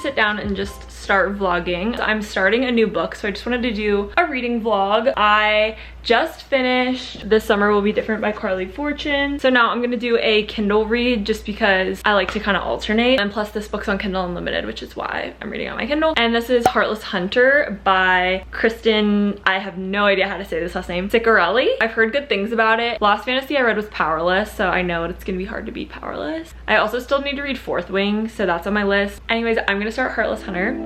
sit down and just start vlogging. I'm starting a new book, so I just wanted to do a reading vlog. I just finished This Summer Will Be Different by Carly Fortune. So now I'm gonna do a Kindle read just because I like to kind of alternate. And plus this book's on Kindle Unlimited, which is why I'm reading on my Kindle. And this is Heartless Hunter by Kristen, I have no idea how to say this last name, Ciccarelli. I've heard good things about it. Last fantasy I read was Powerless, so I know it's gonna be hard to beat Powerless. I also still need to read Fourth Wing, so that's on my list. Anyways, I'm gonna start Heartless Hunter.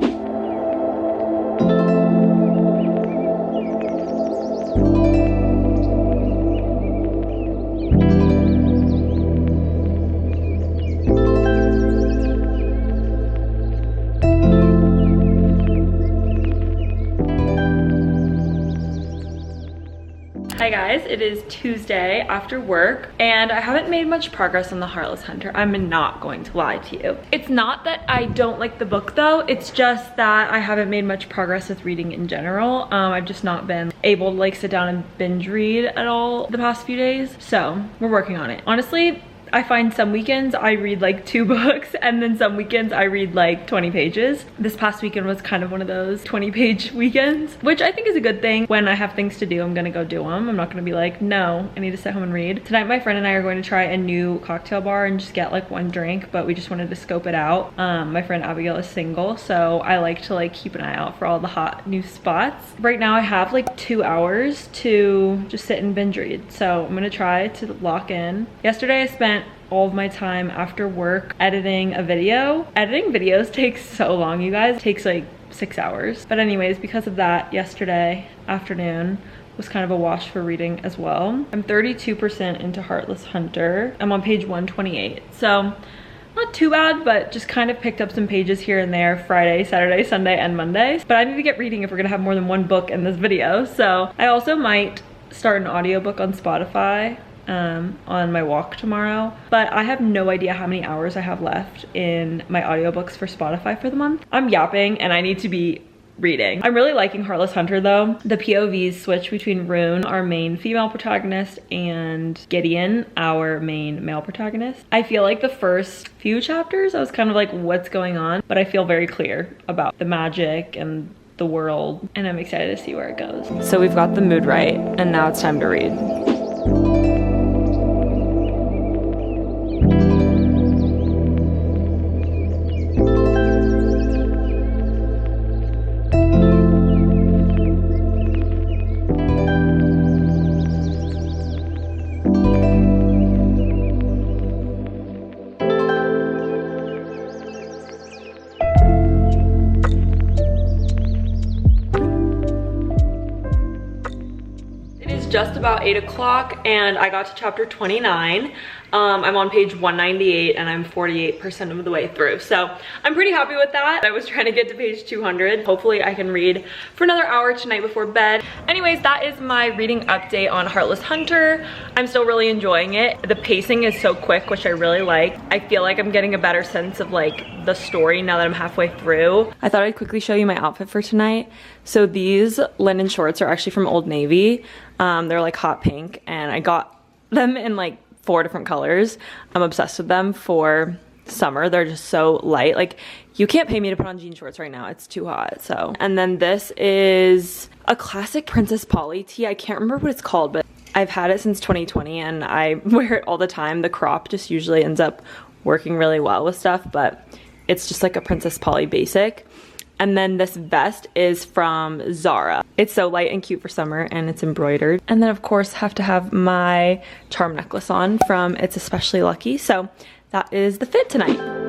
Hi guys, it is Tuesday after work and I haven't made much progress on the Heartless Hunter. I'm not going to lie to you. It's not that I don't like the book though, it's just that I haven't made much progress with reading in general. I've just not been able to like sit down and binge read at all the past few days. So we're working on it. Honestly, I find some weekends I read like 2 books and then some weekends I read like 20 pages. This past weekend was kind of one of those 20-page weekends, which I think is a good thing. When I have things to do, I'm gonna go do them. I'm not gonna be like, no, I need to sit home and read. Tonight my friend and I are going to try a new cocktail bar and just get like 1 drink, but we just wanted to scope it out. My friend Abigail is single, so I like to like keep an eye out for all the hot new spots. Right now I have like 2 hours to just sit and binge read, so I'm gonna try to lock in. Yesterday I spent all of my time after work editing a video. Editing videos takes so long, you guys. It takes like 6 hours. But anyways, because of that, yesterday afternoon was kind of a wash for reading as well. I'm 32% into Heartless Hunter. I'm on page 128. So not too bad, but just kind of picked up some pages here and there Friday, Saturday, Sunday, and Monday. But I need to get reading if we're gonna have more than 1 book in this video. So I also might start an audiobook on Spotify on my walk tomorrow, but I have no idea how many hours I have left in my audiobooks for Spotify for the month. I'm yapping and I need to be reading. I'm really liking Heartless Hunter though. The POVs switch between Rune, our main female protagonist, and Gideon, our main male protagonist. I feel like the first few chapters I was kind of like, what's going on? But I feel very clear about the magic and the world, and I'm excited to see where it goes. So we've got the mood right, and now it's time to read. Just about 8 o'clock and I got to chapter 29. I'm on page 198 and I'm 48% of the way through. So I'm pretty happy with that. I was trying to get to page 200. Hopefully I can read for another hour tonight before bed. Anyways, that is my reading update on Heartless Hunter. I'm still really enjoying it. The pacing is so quick, which I really like. I feel like I'm getting a better sense of like the story now that I'm halfway through. I thought I'd quickly show you my outfit for tonight. So these linen shorts are actually from Old Navy. They're like hot pink and I got them in like 4 different colors. I'm obsessed with them for summer. They're just so light. Like you can't pay me to put on jean shorts right now. It's too hot. So, and then this is a classic Princess Polly tee. I can't remember what it's called, but I've had it since 2020 and I wear it all the time. The crop just usually ends up working really well with stuff, but it's just like a Princess Polly basic. And then this vest is from Zara. It's so light and cute for summer and it's embroidered. And then of course have to have my charm necklace on from It's Especially Lucky. So that is the fit tonight.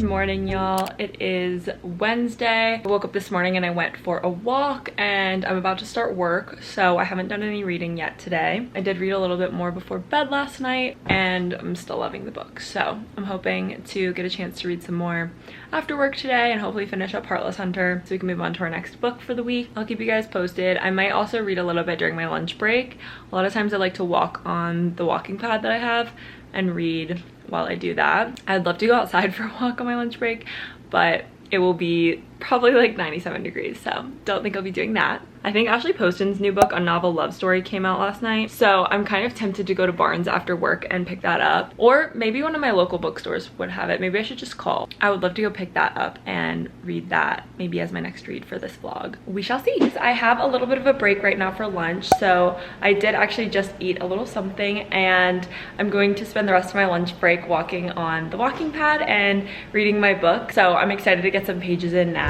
Morning, y'all. It is Wednesday. I woke up this morning and I went for a walk and I'm about to start work, so I haven't done any reading yet today. I did read a little bit more before bed last night and I'm still loving the book, so I'm hoping to get a chance to read some more after work today and hopefully finish up Heartless Hunter so we can move on to our next book for the week. I'll keep you guys posted. I might also read a little bit during my lunch break. A lot of times I like to walk on the walking pad that I have and read while I do that. I'd love to go outside for a walk on my lunch break, but it will be probably like 97 degrees, so don't think I'll be doing that. I think Ashley Poston's new book, A Novel Love Story, came out last night, so I'm kind of tempted to go to Barnes after work and pick that up, or maybe one of my local bookstores would have it. Maybe I should just call. I would love to go pick that up and read that maybe as my next read for this vlog. We shall see. I have a little bit of a break right now for lunch, so I did actually just eat a little something, and I'm going to spend the rest of my lunch break walking on the walking pad and reading my book, so I'm excited to get some pages in now.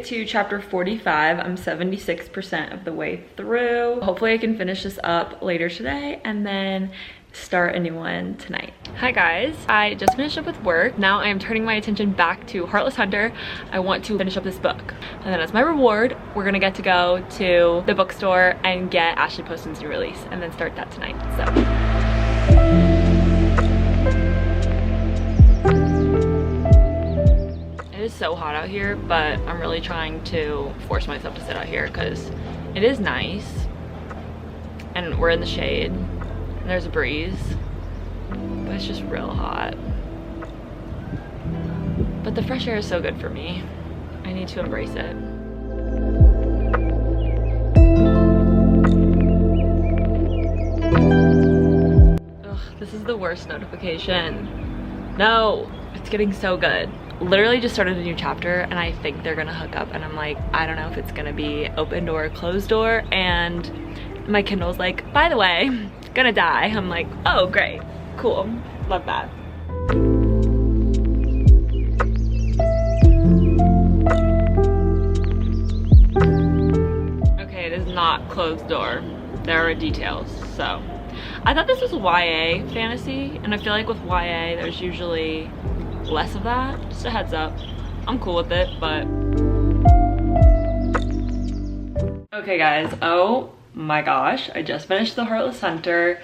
To chapter 45. I'm 76% of the way through. Hopefully I can finish this up later today and then start a new one tonight. Hi guys, I just finished up with work. Now I am turning my attention back to Heartless Hunter. I want to finish up this book, and then as my reward we're gonna get to go to the bookstore and get Ashley Poston's new release and then start that tonight. It is so hot out here, but I'm really trying to force myself to sit out here because it is nice and we're in the shade and there's a breeze, but it's just real hot. But the fresh air is so good for me. I need to embrace it. Ugh, this is the worst notification. No, it's getting so good. Literally just started a new chapter and I think they're gonna hook up, and I'm like, I don't know if it's gonna be open door, closed door, and my Kindle's like, by the way, gonna die. I'm like, oh great, cool, love that. Okay, it is not closed door. There are details, so. I thought this was YA fantasy, and I feel like with YA there's usually less of that. Just a heads up, I'm cool with it, but okay guys, oh my gosh, I just finished The Heartless Hunter.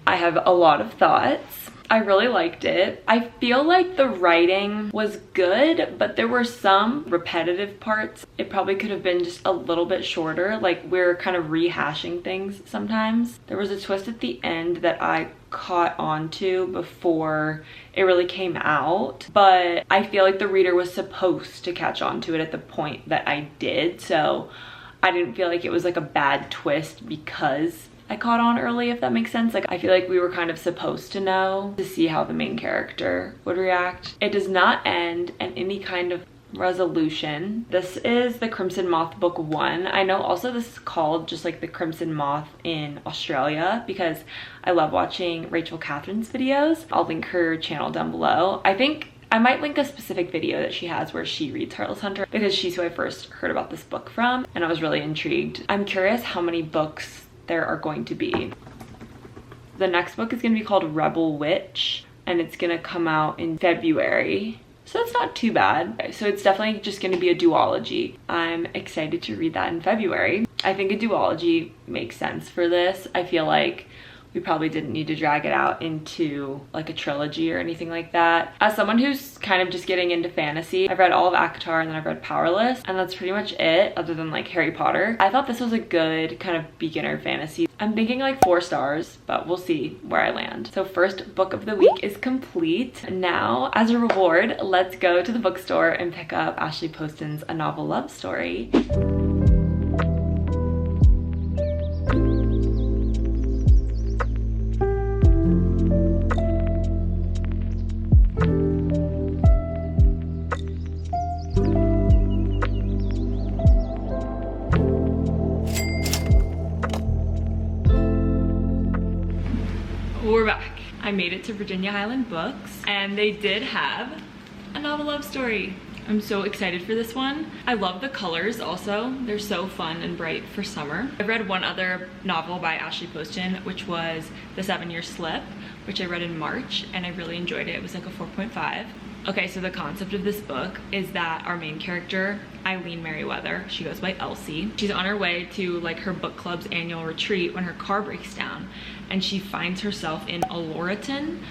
I have a lot of thoughts. I really liked it. I feel like the writing was good, but there were some repetitive parts. It probably could have been just a little bit shorter. Like, we're kind of rehashing things sometimes. There was a twist at the end that I caught on to before it really came out, but I feel like the reader was supposed to catch on to it at the point that I did, so I didn't feel like it was like a bad twist because I caught on early, if that makes sense. Like, I feel like we were kind of supposed to know to see how the main character would react. It does not end in any kind of resolution. This is the Crimson Moth book 1. I know also this is called just like the Crimson Moth in Australia because I love watching Rachel Catherine's videos. I'll link her channel down below. I think I might link a specific video that she has where she reads Heartless Hunter because she's who I first heard about this book from, and I was really intrigued. I'm curious how many books there are going to be. The next book is going to be called Rebel Witch, and it's going to come out in February. So that's not too bad. So it's definitely just going to be a duology. I'm excited to read that in February. I think a duology makes sense for this. I feel like we probably didn't need to drag it out into like a trilogy or anything like that. As someone who's kind of just getting into fantasy, I've read all of ACOTAR and then I've read Powerless, and that's pretty much it other than like Harry Potter. I thought this was a good kind of beginner fantasy. I'm thinking like 4 stars, but we'll see where I land. So first book of the week is complete. Now, as a reward, let's go to the bookstore and pick up Ashley Poston's A Novel Love Story. We're back. I made it to Virginia Highland Books and they did have A Novel Love Story. I'm so excited for this one. I love the colors also. They're so fun and bright for summer. I've read one other novel by Ashley Poston, which was The 7-Year Slip, which I read in March and I really enjoyed it. It was like a 4.5. Okay, so the concept of this book is that our main character, Eileen Merriweather, she goes by Elsie. She's on her way to like her book club's annual retreat when her car breaks down and she finds herself in Ellerton,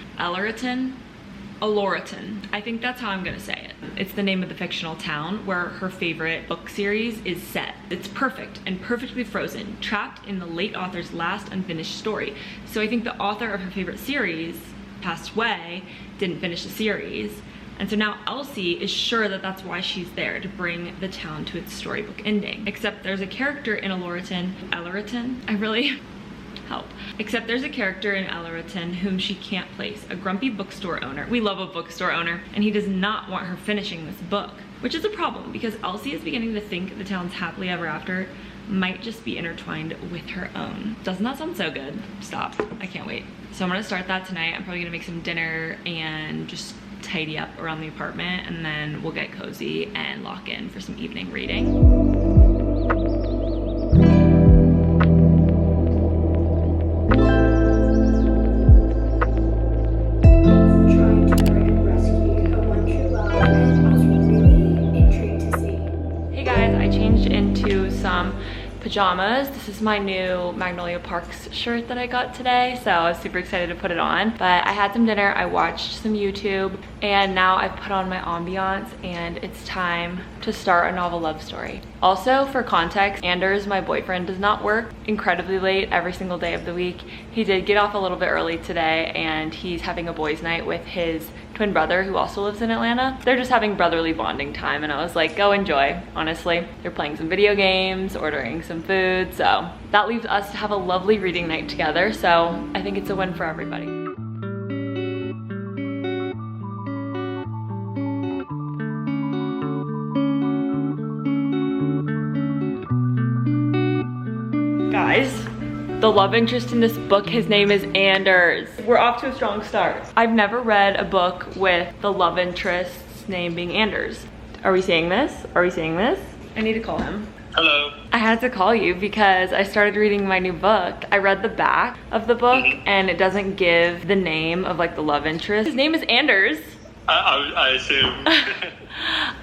Aloriton. I think that's how I'm gonna say it. It's the name of the fictional town where her favorite book series is set. It's perfect and perfectly frozen, trapped in the late author's last unfinished story. So I think the author of her favorite series passed away, didn't finish the series, and so now Elsie is sure that that's why she's there, to bring the town to its storybook ending. Except there's a character in Aloriton, Except there's a character in Aloriton whom she can't place, a grumpy bookstore owner. We love a bookstore owner, and he does not want her finishing this book, which is a problem because Elsie is beginning to think the town's happily ever after might just be intertwined with her own. Doesn't that sound so good? Stop, I can't wait. So I'm gonna start that tonight. I'm probably gonna make some dinner and just tidy up around the apartment, and then we'll get cozy and lock in for some evening reading. Pajamas. This is my new Magnolia Parks shirt that I got today, so I was super excited to put it on. But I had some dinner, I watched some YouTube, and now I've put on my ambiance and it's time to start a novel love story. Also, for context, Anders, my boyfriend, does not work incredibly late every single day of the week. He did get off a little bit early today, and he's having a boys' night with his twin brother who also lives in Atlanta. They're just having brotherly bonding time, and I was like, go enjoy, honestly. They're playing some video games, ordering some food, so that leaves us to have a lovely reading night together, so I think it's a win for everybody. Guys, the love interest in this book, his name is Anders. We're off to a strong start. I've never read a book with the love interest's name being Anders. Are we seeing this? Are we seeing this? I need to call him. Hello. I had to call you because I started reading my new book. I read the back of the book and it doesn't give the name of like the love interest. His name is Anders. I assume.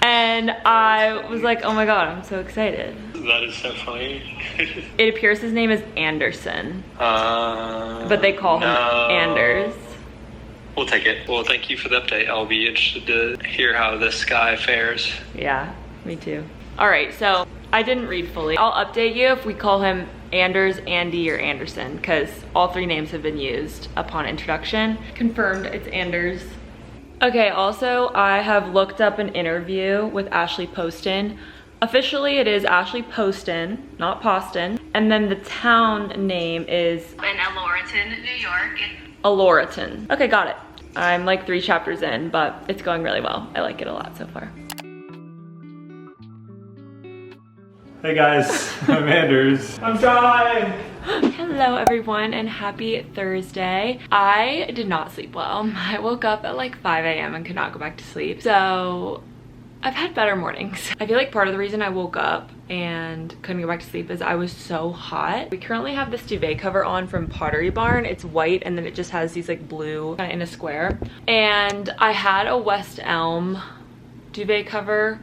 And I was like, oh my god, I'm so excited. That is so funny. It appears his name is Anderson. But they call him Anders. We'll take it. Well, thank you for the update. I'll be interested to hear how this guy fares. Yeah, me too. All right, so I didn't read fully. I'll update you if we call him Anders, Andy, or Anderson, because all three names have been used upon introduction. Confirmed, it's Anders. Okay, also, I have looked up an interview with Ashley Poston. Officially, it is Ashley Poston, not Poston. And then the town name is... In Aloriton, New York. Aloriton. Okay, got it. I'm like 3 chapters in, but it's going really well. I like it a lot so far. Hey guys, I'm Anders. I'm trying! Hello everyone and happy Thursday. I did not sleep well. I woke up at like 5 a.m. and could not go back to sleep. So I've had better mornings. I feel like part of the reason I woke up and couldn't go back to sleep is I was so hot. We currently have this duvet cover on from Pottery Barn. It's white and then it just has these like blue kind of in a square. And I had a West Elm duvet cover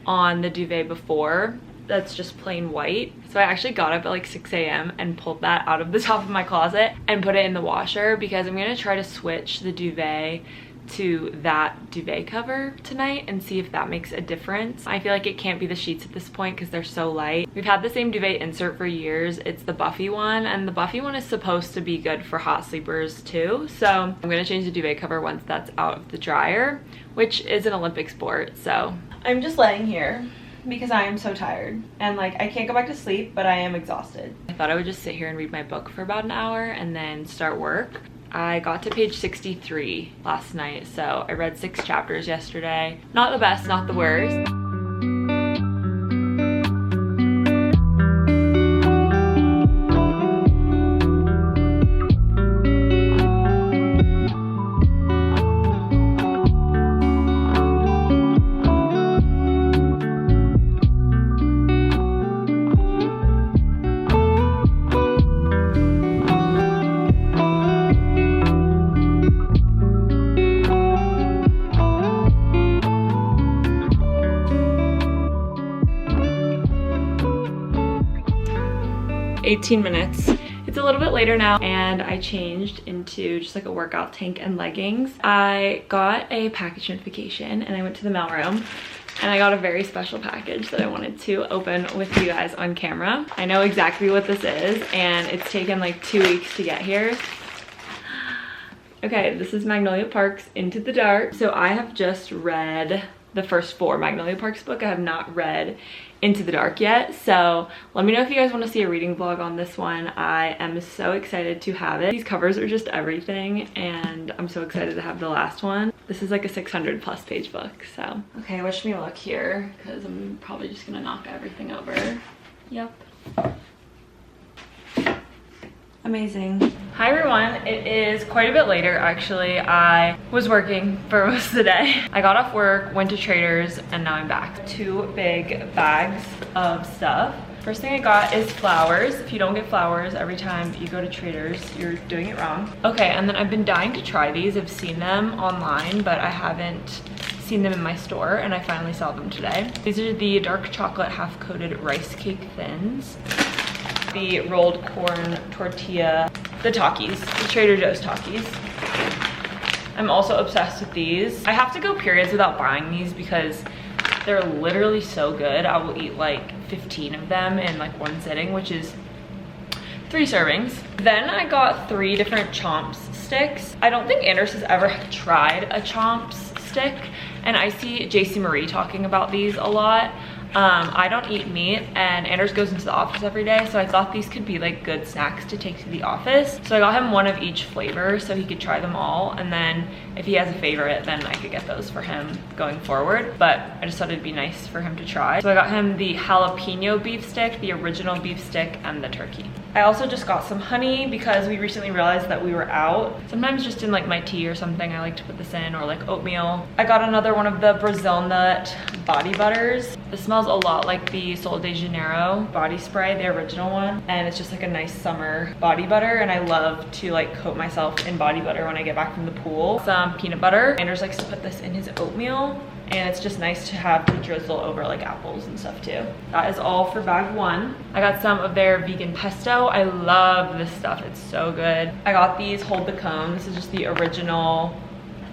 on the duvet before. That's just plain white. So I actually got up at like 6 a.m. and pulled that out of the top of my closet and put it in the washer because I'm gonna try to switch the duvet to that duvet cover tonight and see if that makes a difference. I feel like it can't be the sheets at this point because they're so light. We've had the same duvet insert for years. It's the Buffy one, and the Buffy one is supposed to be good for hot sleepers too. So I'm gonna change the duvet cover once that's out of the dryer, which is an Olympic sport. So I'm just laying here because I am so tired and like I can't go back to sleep, but I am exhausted. I thought I would just sit here and read my book for about an hour and then start work. I got to page 63 last night, so I read 6 chapters yesterday. Not the best, not the worst. 18 minutes It's a little bit later now and I changed into just like a workout tank and leggings. I got a package notification and I went to the mailroom and I got a very special package that I wanted to open with you guys on camera. I know exactly what this is and it's taken like 2 weeks to get here. Okay, this is Magnolia Park's Into the Dark. So I have just read the first 4 Magnolia Park's book. I have not read Into the Dark yet, so let me know if you guys want to see a reading vlog on this one. I am so excited to have it. These covers are just everything and I'm so excited to have the last one. This is like a 600+ page book, so. Okay, wish me luck here because I'm probably just gonna knock everything over. Yep. Amazing. Hi everyone, it is quite a bit later actually. I was working for most of the day. I got off work, went to Trader's, and now I'm back. 2 big bags of stuff. First thing I got is flowers. If you don't get flowers every time you go to Trader's, you're doing it wrong. Okay, and then I've been dying to try these. I've seen them online, but I haven't seen them in my store, and I finally saw them today. These are the dark chocolate half-coated rice cake thins. The rolled corn tortilla, the Takis, the Trader Joe's Takis. I'm also obsessed with these. I have to go periods without buying these because they're literally so good. I will eat like 15 of them in like one sitting, which is 3 servings. Then I got 3 different chomps sticks. I don't think Anders has ever tried a chomps stick, and I see JC Marie talking about these a lot. I don't eat meat and Anders goes into the office every day, so I thought these could be like good snacks to take to the office. So I got him one of each flavor so he could try them all, and then if he has a favorite then I could get those for him going forward, but I just thought it'd be nice for him to try. So I got him the jalapeno beef stick, the original beef stick, and the turkey. I also just got some honey because we recently realized that we were out. Sometimes just in like my tea or something I like to put this in, or like oatmeal. I got another one of the Brazil nut body butters. This smells a lot like the Sol de Janeiro body spray, the original one, and it's just like a nice summer body butter, and I love to like coat myself in body butter when I get back from the pool. Some peanut butter. Anders likes to put this in his oatmeal, and it's just nice to have to drizzle over like apples and stuff too. That is all for bag 1. I got some of their vegan pesto. I love this stuff, it's so good. I got these Hold the Cone. This is just the original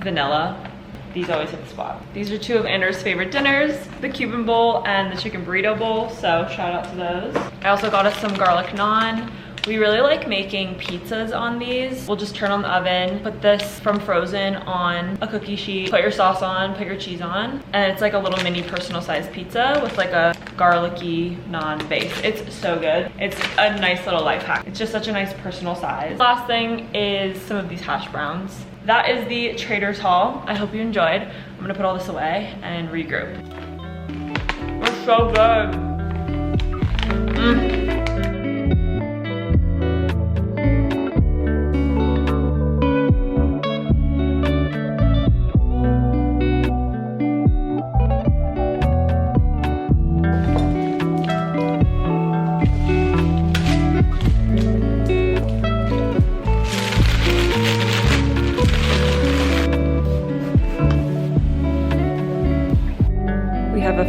vanilla. These always hit the spot. These are 2 of Anders' favorite dinners, the Cuban bowl and the chicken burrito bowl, so shout out to those. I also got us some garlic naan. We really like making pizzas on these. We'll just turn on the oven, put this from frozen on a cookie sheet, put your sauce on, put your cheese on, and it's like a little mini personal sized pizza with like a garlicky naan base. It's so good. It's a nice little life hack. It's just such a nice personal size. Last thing is some of these hash browns. That is the Trader's haul. I hope you enjoyed. I'm gonna put all this away and regroup. It's so good.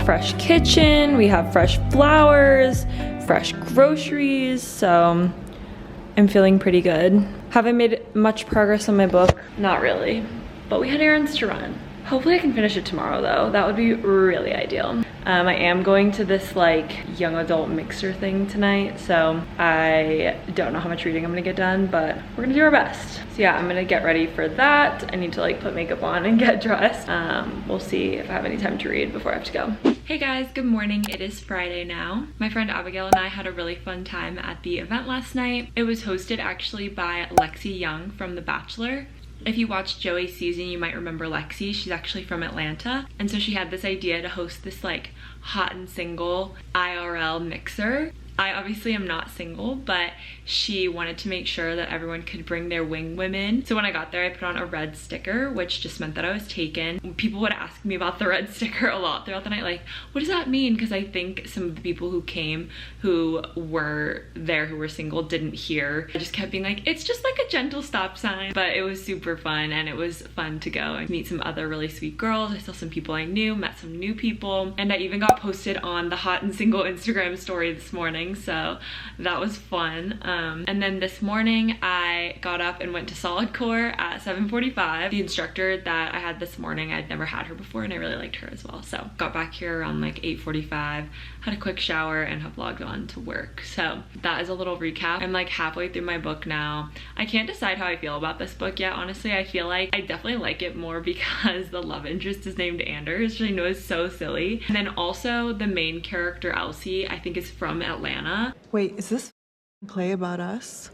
Fresh kitchen, we have fresh flowers, fresh groceries, so I'm feeling pretty good. Have I made much progress on my book? Not really, but we had errands to run. Hopefully I can finish it tomorrow though. That would be really ideal. I am going to this like young adult mixer thing tonight, so I don't know how much reading I'm gonna get done, but we're gonna do our best. So yeah, I'm gonna get ready for that. I need to like put makeup on and get dressed. We'll see if I have any time to read before I have to go. Hey guys, good morning. It is Friday now. My friend Abigail and I had a really fun time at the event last night. It was hosted actually by Lexi Young from The Bachelor. If you watched Joey's season, you might remember Lexi. She's actually from Atlanta. And so she had this idea to host this like hot and single IRL mixer. I obviously am not single, but she wanted to make sure that everyone could bring their wing women. So when I got there, I put on a red sticker, which just meant that I was taken. People would ask me about the red sticker a lot throughout the night, like, what does that mean? Because I think some of the people who came who were there who were single didn't hear. I just kept being like, it's just like a gentle stop sign. But it was super fun, and it was fun to go and meet some other really sweet girls. I saw some people I knew, met some new people, and I even got posted on the hot and single Instagram story this morning. morning, so that was fun. And then this morning I got up and went to solid core at 7:45. The instructor that I had this morning, I'd never had her before and I really liked her as well. So got back here around like 8:45, had a quick shower and have logged on to work. So that is a little recap. I'm like halfway through my book now. I can't decide how I feel about this book yet. Honestly, I feel like I definitely like it more because the love interest is named Anders, which I know is so silly. And then also the main character Elsie, I think is from Atlanta. Wait, is this a play about us?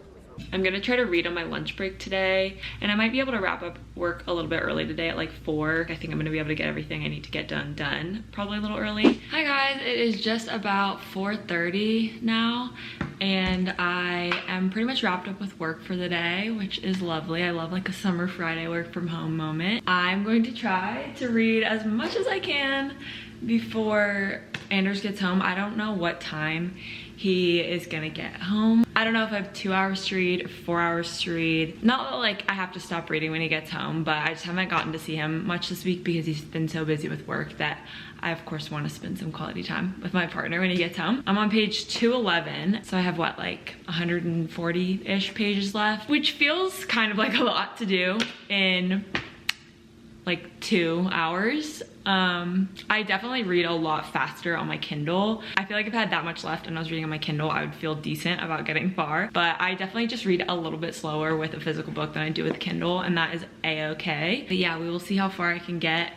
I'm gonna try to read on my lunch break today, and I might be able to wrap up work a little bit early today at like 4. I think I'm gonna be able to get everything I need to get done probably a little early. Hi guys, it is just about 4:30 now, and I am pretty much wrapped up with work for the day, which is lovely. I love like a summer Friday work from home moment. I'm going to try to read as much as I can before Anders gets home. I don't know what time he is gonna get home. I don't know if I have 2 hours to read or 4 hours to read. Not that like I have to stop reading when he gets home, but I just haven't gotten to see him much this week because he's been so busy with work that I of course want to spend some quality time with my partner when he gets home. I'm on page 211, so I have what, like 140-ish pages left, which feels kind of like a lot to do in like 2 hours. I definitely read a lot faster on my Kindle. I feel like if I had that much left and I was reading on my Kindle, I would feel decent about getting far, but I definitely just read a little bit slower with a physical book than I do with Kindle, and that is a-okay. But yeah, we will see how far I can get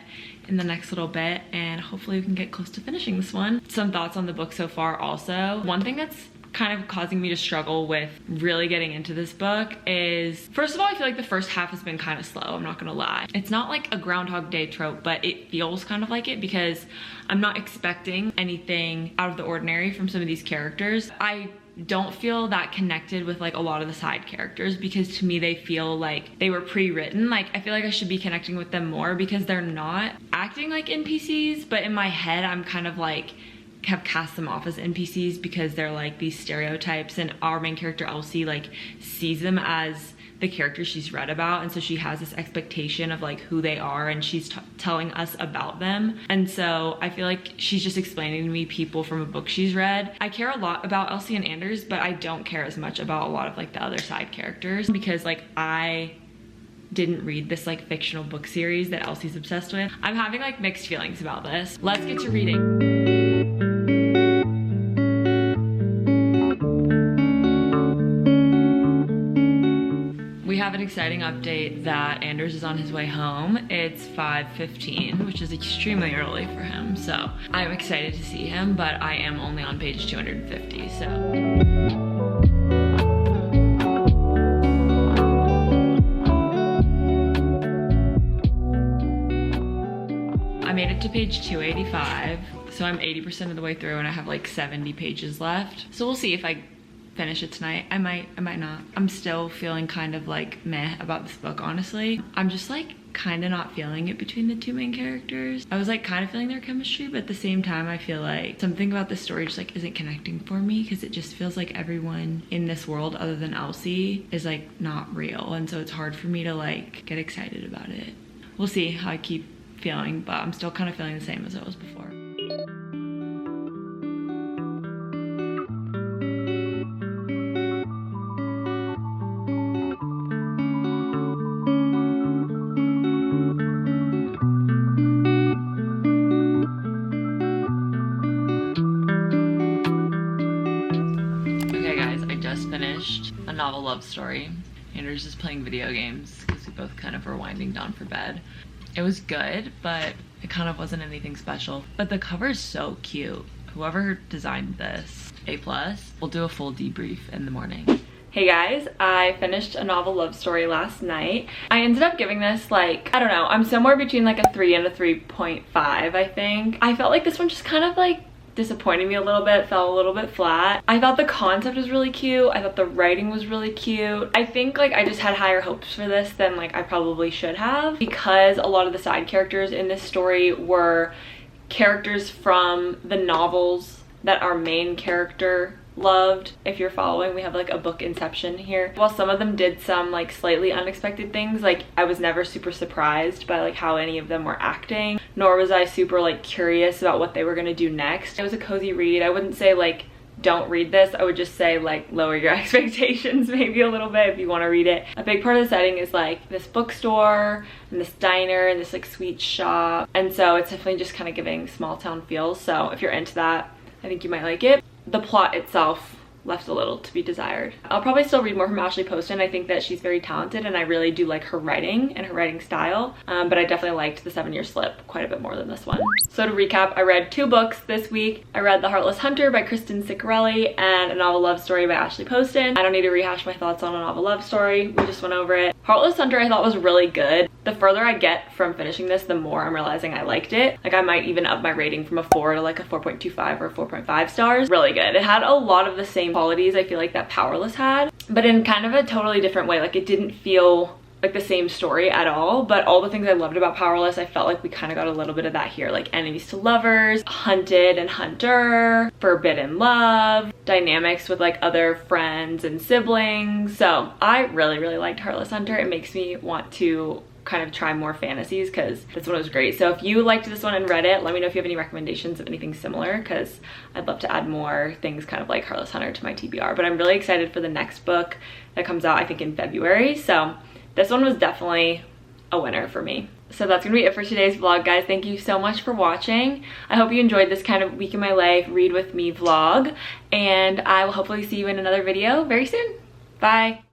in the next little bit, and hopefully we can get close to finishing this one. Some thoughts on the book so far also. One thing that's kind of causing me to struggle with really getting into this book is, first of all, I feel like the first half has been kind of slow, I'm not gonna lie. It's not like a Groundhog Day trope, but it feels kind of like it because I'm not expecting anything out of the ordinary from some of these characters. I don't feel that connected with like a lot of the side characters because to me they feel like they were pre-written. Like I feel like I should be connecting with them more because they're not acting like NPCs, but in my head I'm kind of like have cast them off as NPCs because they're like these stereotypes, and our main character Elsie like sees them as the characters she's read about, and so she has this expectation of like who they are, and she's telling us about them. And so I feel like she's just explaining to me people from a book she's read. I care a lot about Elsie and Anders, but I don't care as much about a lot of like the other side characters because like I didn't read this like fictional book series that Elsie's obsessed with. I'm having like mixed feelings about this. Let's get to reading. We have an exciting update that Anders is on his way home. It's 5:15, which is extremely early for him, so I'm excited to see him, but I am only on page 250, so. I made it to page 285, so I'm 80% of the way through and I have like 70 pages left. So we'll see if I finish it tonight. I might not. I'm still feeling kind of like meh about this book, honestly. I'm just like kind of not feeling it between the two main characters. I was like kind of feeling their chemistry, but at the same time I feel like something about the story just like isn't connecting for me because it just feels like everyone in this world other than Elsie is like not real, and so it's hard for me to like get excited about it. We'll see how I keep feeling, but I'm still kind of feeling the same as I was before. A novel love story. Anders is playing video games because we both kind of were winding down for bed. It was good, but it kind of wasn't anything special. But the cover is so cute. Whoever designed this, A+. We'll do a full debrief in the morning. Hey guys, I finished a novel love story last night. I ended up giving this like, I don't know, I'm somewhere between like a 3 and a 3.5, I think. I felt like this one just kind of like disappointed me a little bit, fell a little bit flat. I thought the concept was really cute. I thought the writing was really cute. I think like I just had higher hopes for this than like I probably should have, because a lot of the side characters in this story were characters from the novels that our main character loved. If you're following, we have like a book inception here. While some of them did some like slightly unexpected things, like I was never super surprised by like how any of them were acting, nor was I super like curious about what they were gonna do next. It was a cozy read. I wouldn't say like don't read this, I would just say like lower your expectations maybe a little bit if you want to read it. A big part of the setting is like this bookstore and this diner and this like sweet shop, and so it's definitely just kind of giving small town feels. So if you're into that, I think you might like it. The plot itself left a little to be desired. I'll probably still read more from Ashley Poston. I think that she's very talented and I really do like her writing and her writing style, but I definitely liked The 7 Year Slip quite a bit more than this one. So to recap, I read 2 books this week. I read The Heartless Hunter by Kristen Ciccarelli and A Novel Love Story by Ashley Poston. I don't need to rehash my thoughts on A Novel Love Story. We just went over it. Heartless Hunter I thought was really good. The further I get from finishing this, the more I'm realizing I liked it. Like I might even up my rating from a 4 to like a 4.25 or 4.5 stars. Really good. It had a lot of the same qualities I feel like that Powerless had, but in kind of a totally different way. Like it didn't feel like the same story at all, but all the things I loved about Powerless, I felt like we kind of got a little bit of that here. Like enemies to lovers, hunted and hunter, forbidden love, dynamics with like other friends and siblings. So I really liked Heartless Hunter. It makes me want to kind of try more fantasies because this one was great. So if you liked this one and read it, let me know if you have any recommendations of anything similar, because I'd love to add more things kind of like Heartless Hunter to my TBR. But I'm really excited for the next book that comes out I think in February. So this one was definitely a winner for me. So that's gonna be it for today's vlog, guys. Thank you so much for watching. I hope you enjoyed this kind of week in my life read with me vlog, and I will hopefully see you in another video very soon. Bye.